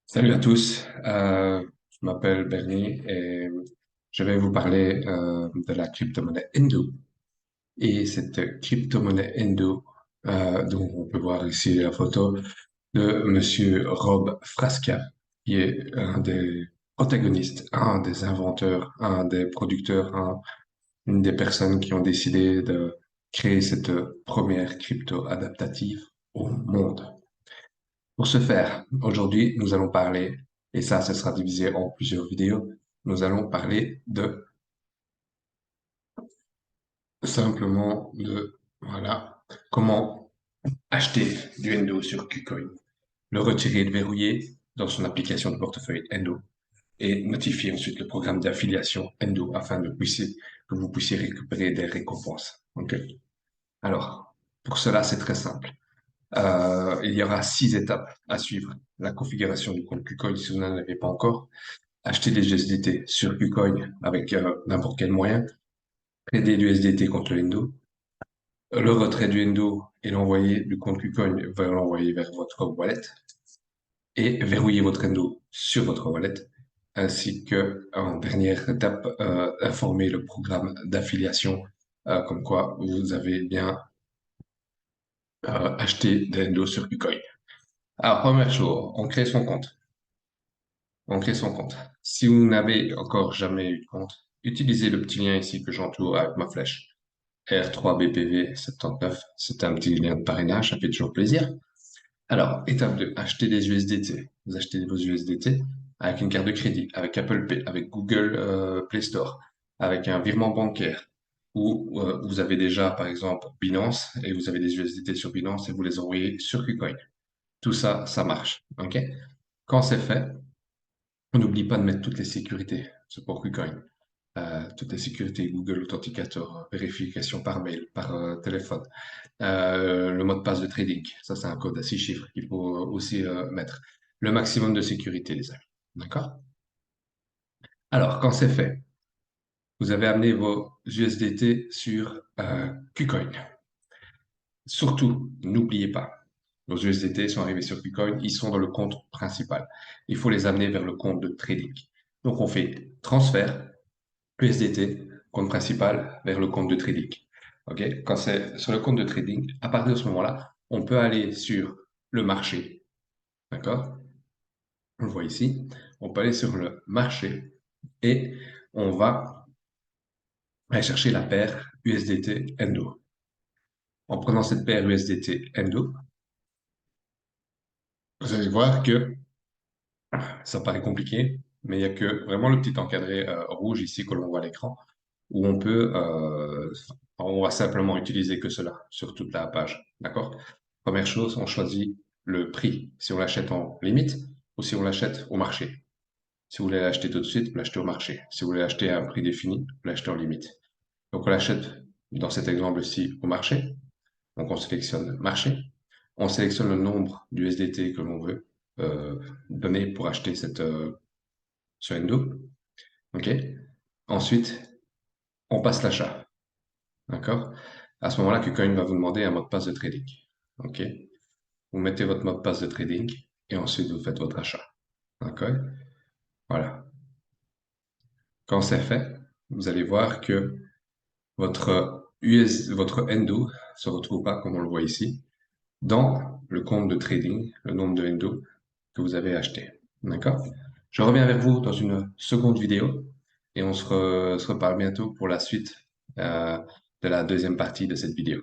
Salut à tous, je m'appelle Bernie et je vais vous parler de la crypto-monnaie Endo. Et cette crypto-monnaie Endo, dont on peut voir ici la photo de Monsieur Rob Frasca, qui est un des protagonistes, un des inventeurs, un des producteurs, une des personnes qui ont décidé de créer cette première crypto adaptative au monde. Pour ce faire, aujourd'hui, nous allons parler, et ça, ce sera divisé en plusieurs vidéos, nous allons parler de simplement de, voilà, comment acheter du Endo sur KuCoin, le retirer et le verrouiller dans son application de portefeuille Endo et notifier ensuite le programme d'affiliation Endo afin que vous puissiez récupérer des récompenses. OK? Alors, pour cela, c'est très simple. Il y aura 6 étapes à suivre. La configuration du compte KuCoin si vous n'en avez pas encore, acheter des USDT sur KuCoin avec n'importe quel moyen, trader du USDT contre le Endo, le retrait du Endo et l'envoyer du compte KuCoin vers l'envoyer vers votre wallet et verrouiller votre Endo sur votre wallet, ainsi que en dernière étape, informer le programme d'affiliation comme quoi vous avez bien acheté des Endo sur KuCoin. Alors, première chose, on crée son compte. On crée son compte. Si vous n'avez encore jamais eu de compte, utilisez le petit lien ici que j'entoure avec ma flèche. R3BPV79, c'est un petit lien de parrainage, ça fait toujours plaisir. Alors, étape 2, acheter des USDT. Vous achetez vos USDT avec une carte de crédit, avec Apple Pay, avec Google Play Store, avec un virement bancaire, ou vous avez déjà, par exemple, Binance, et vous avez des USDT sur Binance et vous les envoyez sur KuCoin. Tout ça, ça marche. OK? Quand c'est fait, on n'oublie pas de mettre toutes les sécurités, c'est pour KuCoin. Toutes les sécurités Google Authenticator, vérification par mail, par téléphone. Le mot de passe de trading, ça c'est un code à 6 chiffres qu'il faut aussi mettre. Le maximum de sécurité, les amis. D'accord? Alors, quand c'est fait, vous avez amené vos USDT sur KuCoin. Surtout, n'oubliez pas, vos USDT sont arrivés sur KuCoin, ils sont dans le compte principal. Il faut les amener vers le compte de trading. Donc, on fait transfert USDT, compte principal, vers le compte de trading. OK? Quand c'est sur le compte de trading, à partir de ce moment-là, on peut aller sur le marché. D'accord? On le voit ici. On peut aller sur le marché et on va aller chercher la paire USDT Endo. En prenant cette paire USDT Endo, vous allez voir que ça paraît compliqué, mais il n'y a que vraiment le petit encadré rouge ici que l'on voit à l'écran où on va simplement utiliser que cela sur toute la page. D'accord? Première chose, on choisit le prix, si on l'achète en limite ou si on l'achète au marché. Si vous voulez l'acheter tout de suite, vous l'achetez au marché. Si vous voulez l'acheter à un prix défini, vous l'achetez en limite. Donc on l'achète dans cet exemple-ci au marché. Donc on sélectionne marché. On sélectionne le nombre d'USDT que l'on veut donner pour acheter ce Endo. OK? Ensuite, on passe l'achat. D'accord? À ce moment-là, KuCoin va vous demander un mot de passe de trading. OK? Vous mettez votre mot de passe de trading et ensuite vous faites votre achat. D'accord? Voilà. Quand c'est fait, vous allez voir que votre Endo se retrouve pas, comme on le voit ici, dans le compte de trading, le nombre de Endo que vous avez acheté. D'accord? Je reviens vers vous dans une seconde vidéo et on se reparle bientôt pour la suite euh, de la deuxième partie de cette vidéo.